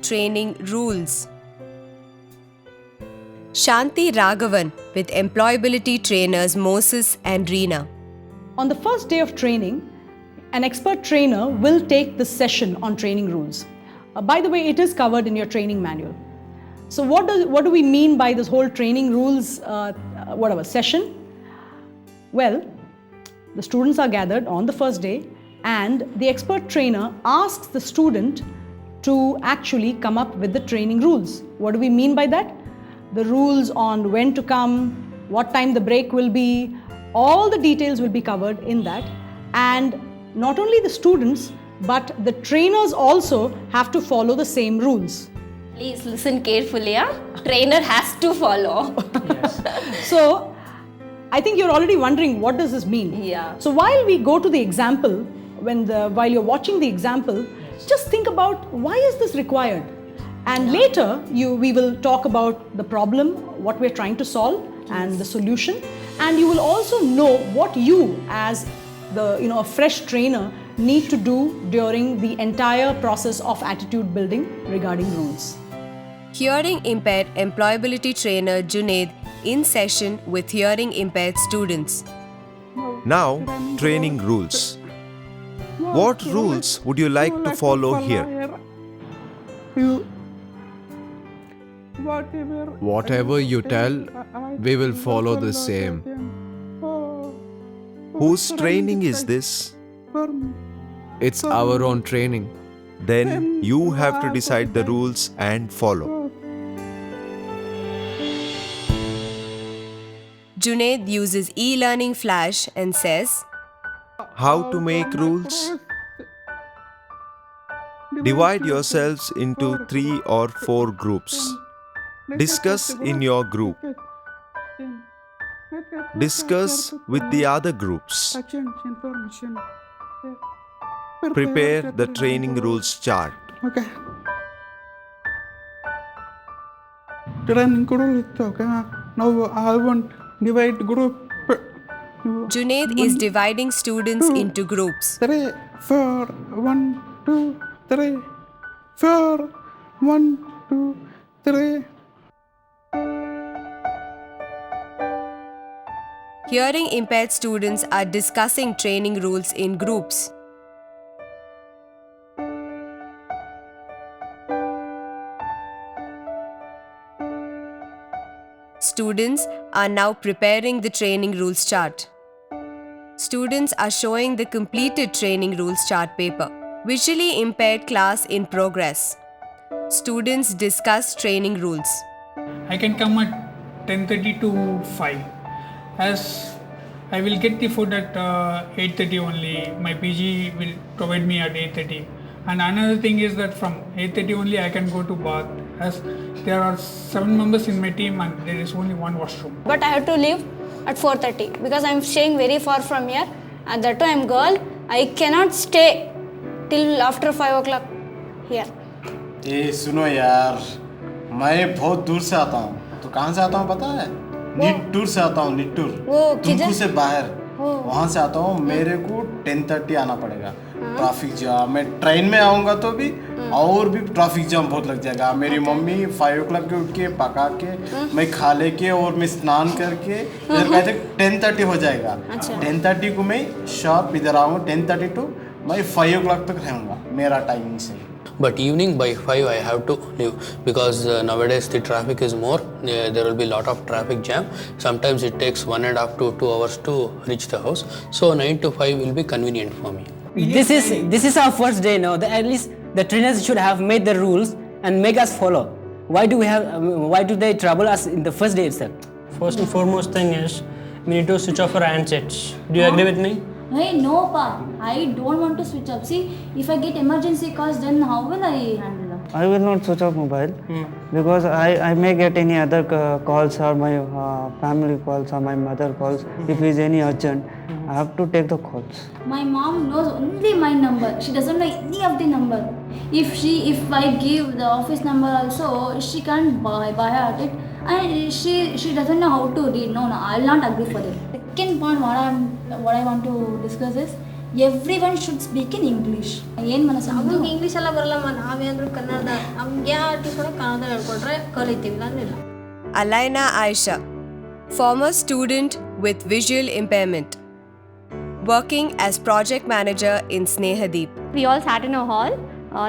Training Rules. Shanti Raghavan with employability trainers Moses and Reena. On the first day of training, an expert trainer will take the session on training rules. By the way, it is covered in your training manual. So what do we mean by this whole training rules session? Well, the students are gathered on the first day and the expert trainer asks the student to actually come up with the training rules. What do we mean by that? The rules on when to come, what time the break will be, all the details will be covered in that. And not only the students, but the trainers also have to follow the same rules. Please listen carefully, Trainer has to follow. Yes. So, I think you're already wondering what does this mean? Yeah. So while we go to the example, while you're watching the example, just think about why is this required? And later, we will talk about the problem, what we're trying to solve, and the solution. And you will also know what you, as a fresh trainer, need to do during the entire process of attitude building regarding rules. Hearing impaired employability trainer Junaid in session with hearing impaired students. Now, training rules. What rules would you like to follow here? Whatever you tell, we will follow the same. Whose training is this? It's our own training. Then you have to decide the rules and follow. Junaid uses e-learning flash and says, How to make rules? Divide yourselves into 3 or 4 groups. Discuss in your group. Discuss with the other groups. Prepare the training rules chart. Okay. Training rules. Okay. Now I want divide group. Junaid is dividing students into groups. 3, 4, 1, 2, 3, 4, 1, 2, 3. Hearing impaired students are discussing training rules in groups. Students are now preparing the training rules chart. Students are showing the completed training rules chart paper. Visually impaired class in progress. Students discuss training rules. I can come at 10:30 to 5. As I will get the food at 8:30 only. My PG will provide me at 8:30. And another thing is that from 8:30 only I can go to bath, as there are 7 members in my team and there is only one washroom. But I have to leave at 4:30 because I'm staying very far from here. And that time I'm girl, I cannot stay till after 5 o'clock here. ए सुनो यार, मैं बहुत दूर से आता हूँ. तो कहाँ से आता हूँ पता है? निट्टूर से आता हूँ. निट्टूर. तुमको से बाहर. वहाँ से आता हूँ. मेरे को 10:30 आना पड़ेगा. Traffic jam. मैं ट्रेन में आऊँगा तो भी और भी ट्रैफिक जाम बहुत लग जाएगा. मेरी मम्मी 5 o'clock के उठ के पका के मैं खा लेके और मैं स्नान करके इधर कहते 10:30 हो जाएगा. 10:30 को मैं शॉप इधर आऊँगा. 10:30 to मैं 5 o'clock तक रहूँगा मेरा टाइमिंग से. But evening by 5 I have to leave because nowadays the traffic is more. There will be a lot of traffic jam. Sometimes it takes 1.5 to 2 hours to reach the house. So 9 to 5 will be convenient for me. This is our first day now. At least the trainers should have made the rules and make us follow. Why do they trouble us in the first day itself? First and foremost thing is we need to switch off our handsets. Do you agree with me? Hey, no, Pa. I don't want to switch off. See, if I get emergency calls, then how will I handle them? I will not switch off mobile because I may get any other calls or my family calls or my mother calls. If it is any urgent, I have to take the calls. My mom knows only my number. She doesn't know any of the number. If I give the office number also, she can't buy at it. And she doesn't know how to read. No, I will not agree for it. Second point, what I want to discuss is everyone should speak in English. ಏನು ಮನಸ್ಸು ನಮಗೆ English ಎಲ್ಲ ಬರಲ್ಲಮ್ಮ, ನಾವೇಂದ್ರೂ ಕನ್ನಡ ನಮ್ಗೆ ಯಾವ teacher Kannada ಹೇಳ್ಕೊಟ್ರೆ ಕಲಿತೀವಿ, ಇಲ್ಲಾಂದ್ರೆ ಇಲ್ಲ. Alaina Aisha, former student with visual impairment, working as project manager in Snehadeep. We all sat in a hall.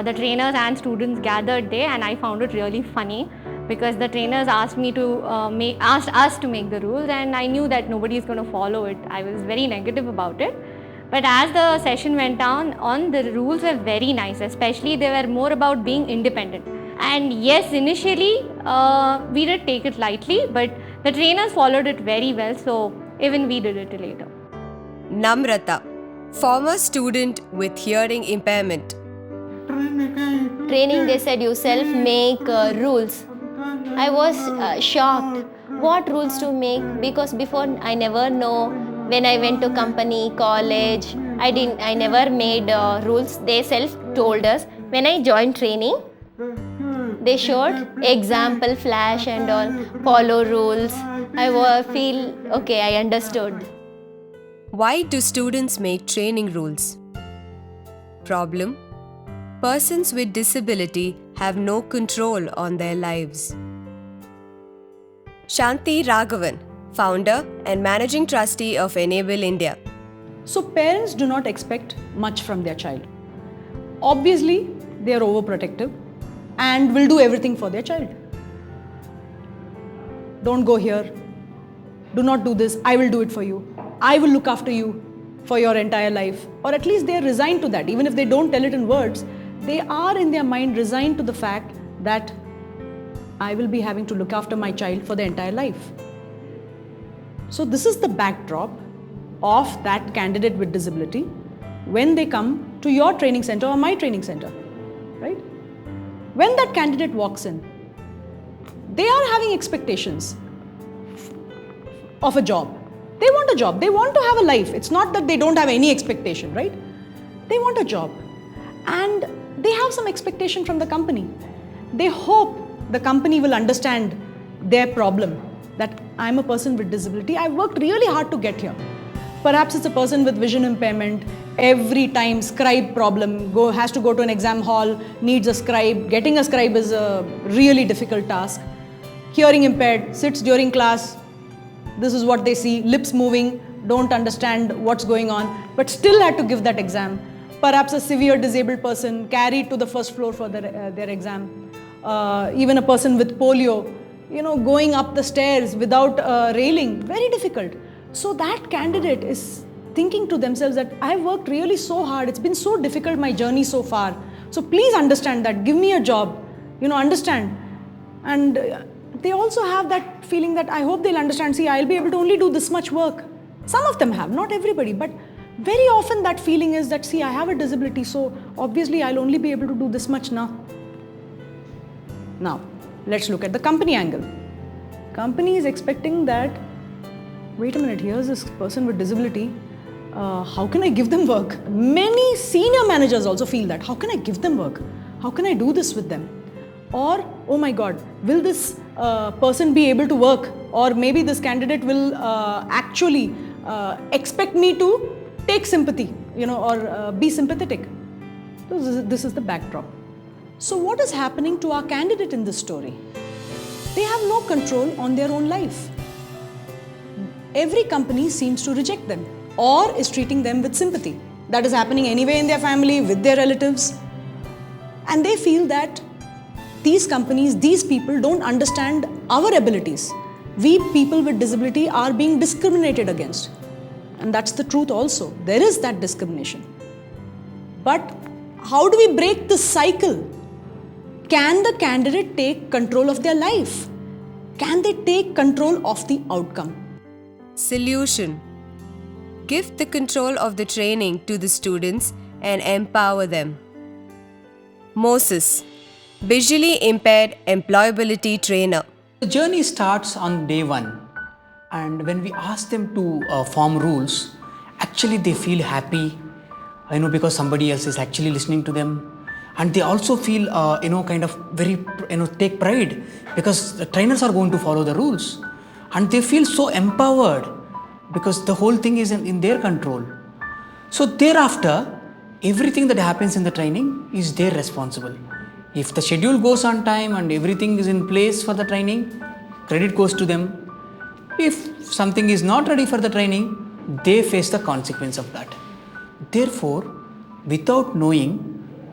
The trainers and students gathered there, and I found it really funny because the trainers asked me to asked us to make the rules, and I knew that nobody is going to follow it. I was very negative about it. But as the session went on, the rules were very nice. Especially they were more about being independent. And yes, initially we did take it lightly, but the trainers followed it very well. So even we did it later. Namrata, former student with hearing impairment. Training, they said you self-make rules. I was shocked what rules to make, because before I never know. When I went to company, college, I never made rules. They self-told us. When I joined training, they showed example, flash and all, follow rules. I feel okay, I understood. Why do students make training rules? Problem: persons with disability have no control on their lives. Shanti Raghavan, founder and managing trustee of Enable India. So parents do not expect much from their child. Obviously, they are overprotective and will do everything for their child. Don't go here. Do not do this. I will do it for you. I will look after you for your entire life. Or at least they are resigned to that. Even if they don't tell it in words, they are in their mind resigned to the fact that I will be having to look after my child for the entire life. So this is the backdrop of that candidate with disability when they come to your training center or my training center, right? When that candidate walks in, they are having expectations of a job. They want a job. They want to have a life. It's not that they don't have any expectation, right? They want a job. And they have some expectation from the company. They hope the company will understand their problem, that I'm a person with disability. I worked really hard to get here. Perhaps it's a person with vision impairment. Every time scribe problem, has to go to an exam hall, needs a scribe. Getting a scribe is a really difficult task. Hearing impaired, sits during class. This is what they see, lips moving, don't understand what's going on, but still had to give that exam. Perhaps a severe disabled person carried to the first floor for their exam. Even a person with polio, going up the stairs without a railing, very difficult. So that candidate is thinking to themselves that I worked really so hard, it's been so difficult my journey so far. So please understand that, give me a job, understand. And they also have that feeling that I hope they'll understand, see, I'll be able to only do this much work. Some of them have, not everybody, but very often that feeling is that, see, I have a disability, so obviously I'll only be able to do this much now. Now, let's look at the company angle. Company is expecting that, wait a minute, here's this person with disability, how can I give them work? Many senior managers also feel that, how can I give them work? How can I do this with them? Or, oh my God, will this person be able to work? Or maybe this candidate will actually expect me to take sympathy, or be sympathetic. So this is the backdrop. So what is happening to our candidate in this story? They have no control on their own life. Every company seems to reject them or is treating them with sympathy. That is happening anyway in their family, with their relatives. And they feel that these companies, these people don't understand our abilities. We people with disability are being discriminated against. And that's the truth also. There is that discrimination. But how do we break this cycle? Can the candidate take control of their life? Can they take control of the outcome? Solution: give the control of the training to the students and empower them. Moses, visually impaired employability trainer. The journey starts on day one, and when we ask them to form rules, actually they feel happy, because somebody else is actually listening to them, and they also feel kind of very take pride because the trainers are going to follow the rules, and they feel so empowered because the whole thing is in their control. So thereafter, everything that happens in the training is their responsible. If the schedule goes on time and everything is in place for the training, credit goes to them. If something is not ready for the training, they face the consequence of that. Therefore, without knowing,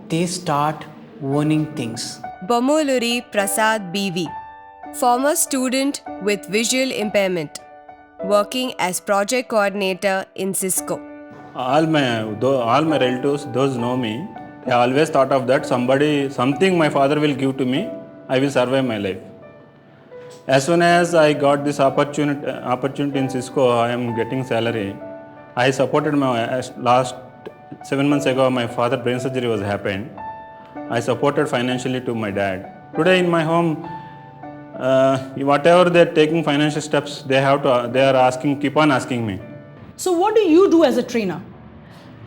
they start owning things. Bomoluri Prasad BV, former student with visual impairment, working as project coordinator in Cisco. All my relatives, those know me, they always thought of that something my father will give to me, I will survive my life. As soon as I got this opportunity in Cisco, I am getting salary. I supported my last 7 months ago, my father brain surgery was happened. I supported financially to my dad. Today in my home, whatever they're taking financial steps, they are keep on asking me. So what do you do as a trainer?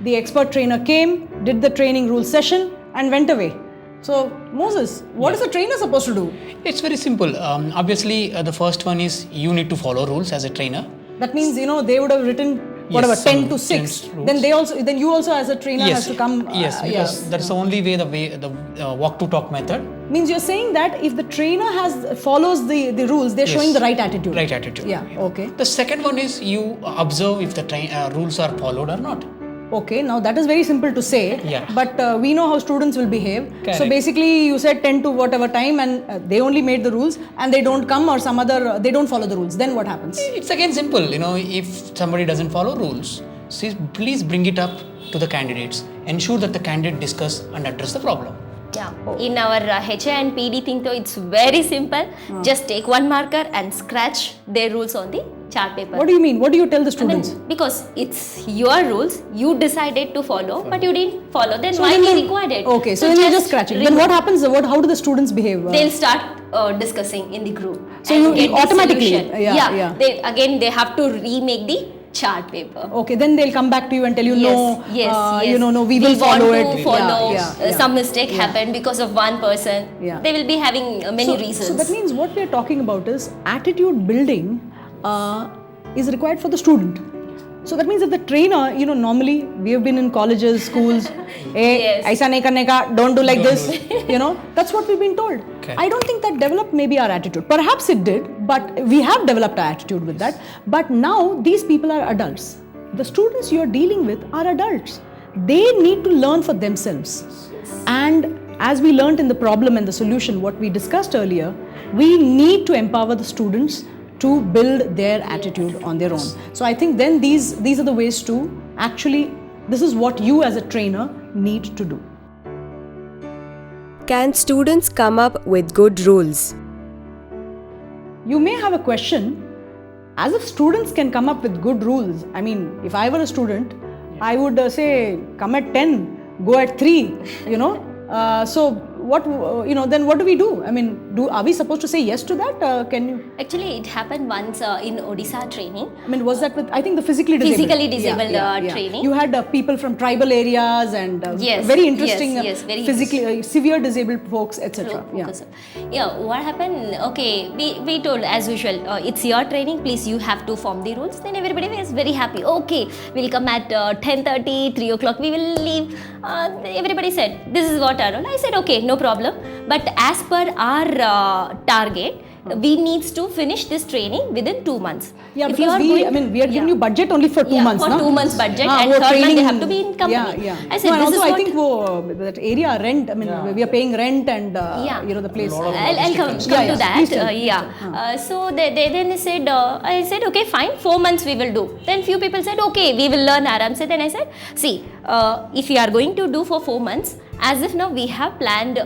The expert trainer came, did the training rule session and went away. So Moses, what is a trainer supposed to do? It's very simple. Obviously, the first one is you need to follow rules as a trainer. That means, they would have written whatever, 10 to 6. Then you also as a trainer has to come. Yes, because that's the only way, the walk to talk method. Means you're saying that if the trainer follows the rules, they're showing the right attitude. Right attitude. Yeah, okay. The second one is you observe if the rules are followed or not. Okay, now that is very simple to say, but we know how students will behave. Correct. So basically you said 10 to whatever time and they only made the rules and they don't come or they don't follow the rules. Then what happens? It's again simple, if somebody doesn't follow rules, please bring it up to the candidates. Ensure that the candidate discuss and address the problem. Yeah, in our HA and PD thing though, it's very simple. Just take one marker and scratch their rules on the chart paper. What do you mean? What do you tell the students? Because it's your rules, you decided to follow, but you didn't follow, then So why then we required it? Okay, so then you're just scratching. Then what happens? How do the students behave? They'll start discussing in the group. So and you get the automatically, solution. yeah. They have to remake the chart paper. Okay, then they'll come back to you and tell you, yes. we will follow it. We want to follow. Some mistake happened because of one person. Yeah. They will be having many reasons. So that means what we are talking about is attitude building is required for the student. So that means if the trainer, normally we have been in colleges, schools, aisa nahi karne ka, don't do like this, that's what we've been told. Okay. I don't think that developed maybe our attitude. Perhaps it did, but we have developed our attitude with that. But now these people are adults. The students you are dealing with are adults. They need to learn for themselves. And as we learned in the problem and the solution, what we discussed earlier, we need to empower the students to build their attitude on their own. So I think then these are the ways to actually, this is what you as a trainer need to do. Can students come up with good rules? You may have a question, as if students can come up with good rules. I mean, if I were a student, I would say, come at 10, go at 3, so what, then what do we do? I mean, are we supposed to say yes to that? Can you? Actually, it happened once in Odisha training. I mean, was that with, I think, the physically disabled? Physically disabled training. You had people from tribal areas and very interesting, very physically severe disabled folks, etc. What happened? Okay, we told as usual, it's your training, please you have to form the rules. Then everybody was very happy. Okay, we'll come at 10:30, 3 o'clock, we will leave. Everybody said, this is what our role. I said, okay, no problem. But as per our target, we needs to finish this training within 2 months. Yeah, if because we are giving you budget only for 2 months. For 2 months budget and third month they have to be in company. I said, and also I think that area rent, I mean, we are paying rent and the place. I'll come to that. So they said, I said, okay, fine, 4 months we will do. Then few people said, okay, we will learn Aram. Then I said, see, if you are going to do for 4 months, as if now we have planned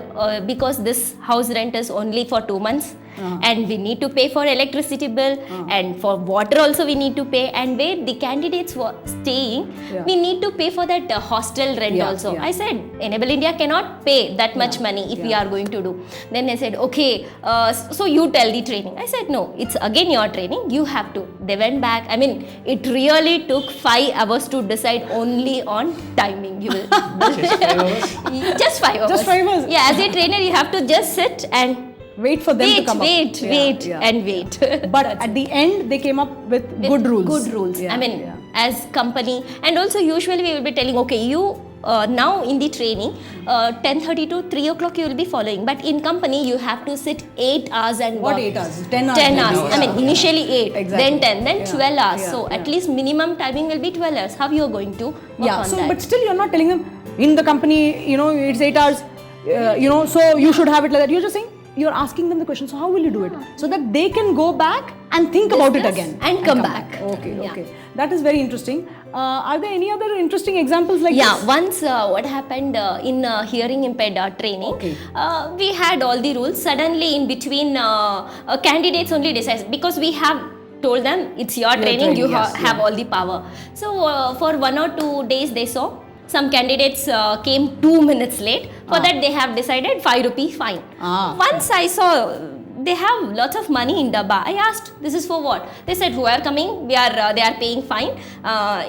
because this house rent is only for 2 months. And we need to pay for electricity bill and for water also we need to pay, and where the candidates were staying, we need to pay for that hostel rent also. I said, Enable India cannot pay that much money if we are going to do. Then they said, okay, so you tell the training. I said, no, it's again your training, you have to. They went back. I mean, it really took 5 hours to decide only on timing. You will just 5 hours. Just 5 hours. Yeah, as a trainer, you have to just sit and wait for them to come up. Wait. But at the end, they came up with good rules. Good rules. I mean, as company. And also usually we will be telling, okay, you now in the training 10:30 to 3 o'clock you will be following, but in company you have to sit 8 hours and What work. 8 hours? 10 hours. 10 hours. I mean, initially 8, Exactly. then 10, then Yeah. 12 hours. Yeah. So at least minimum timing will be 12 hours. How you are going to work on So that? but still you're not telling them in the company, it's 8 hours, so you should have it like that. You're just saying, you're asking them the question, so how will you do it? So that they can go back and think about it again. And come back. Okay. That is very interesting. Are there any other interesting examples like this? Once what happened in hearing impaired training, we had all the rules. Suddenly in between candidates only decide, because we have told them it's your training, you have all the power. So for 1 or 2 days they saw some candidates came 2 minutes late. For that they have decided 5 rupee fine. Once I saw they have lots of money in Dabba. I asked, this is for what? They said, who are coming, they are paying fine.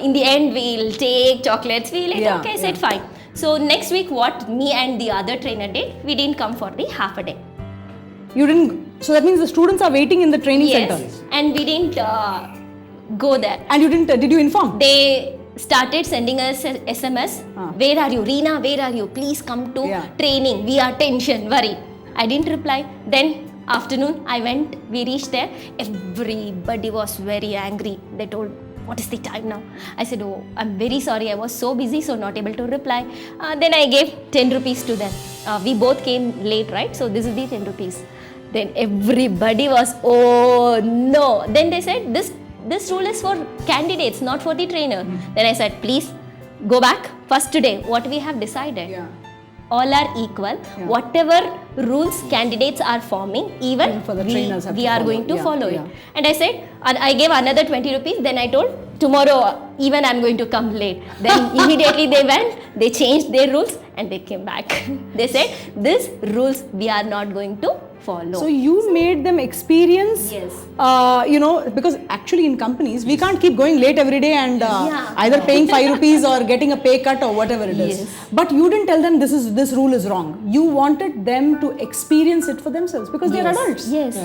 In the end, we'll take chocolates. Okay, I said fine. So next week, what me and the other trainer did, we didn't come for the half a day. You didn't. So that means the students are waiting in the training center. Yes, and we didn't go there. And you didn't? Did you inform? They started sending us SMS. Where are you, Reena? Where are you? Please come to training. We are tension, worried. I didn't reply. Then afternoon I went, we reached there, everybody was very angry. They told, what is the time now? I said, oh, I'm very sorry, I was so busy, so not able to reply. Then I gave 10 rupees to them. We both came late, right? So this is the 10 rupees. Then everybody was, oh no. Then they said, this rule is for candidates, not for the trainer. Then I said, please go back. First today, what we have decided. All are equal. Whatever rules candidates are forming, even for the trainers we are going to follow it. And I said, I gave another 20 rupees. Then I told, tomorrow even I'm going to come late. Then immediately they went, they changed their rules and they came back. They said, these rules we are not going to follow. So you made them experience, because actually in companies, we can't keep going late every day and either paying 5 rupees or getting a pay cut or whatever it is. But you didn't tell them this rule is wrong. You wanted them to experience it for themselves because they're adults. Yes.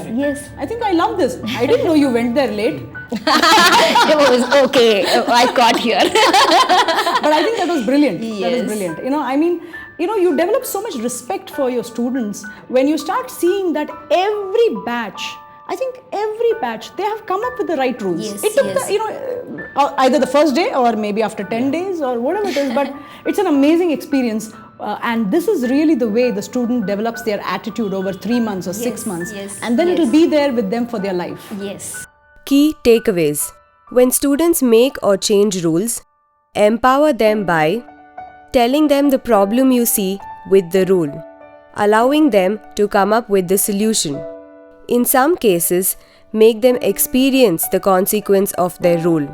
I think I love this. I didn't know you went there late. It was okay. I caught here. But I think that was brilliant. That was Yes. brilliant. You develop so much respect for your students when you start seeing that every batch, they have come up with the right rules. It took either the first day or maybe after 10 days or whatever it is, but it's an amazing experience. And this is really the way the student develops their attitude over 3 months or 6 months. And then it will be there with them for their life. Yes. Key takeaways. When students make or change rules, empower them by telling them the problem you see with the rule, allowing them to come up with the solution. In some cases, make them experience the consequence of their rule.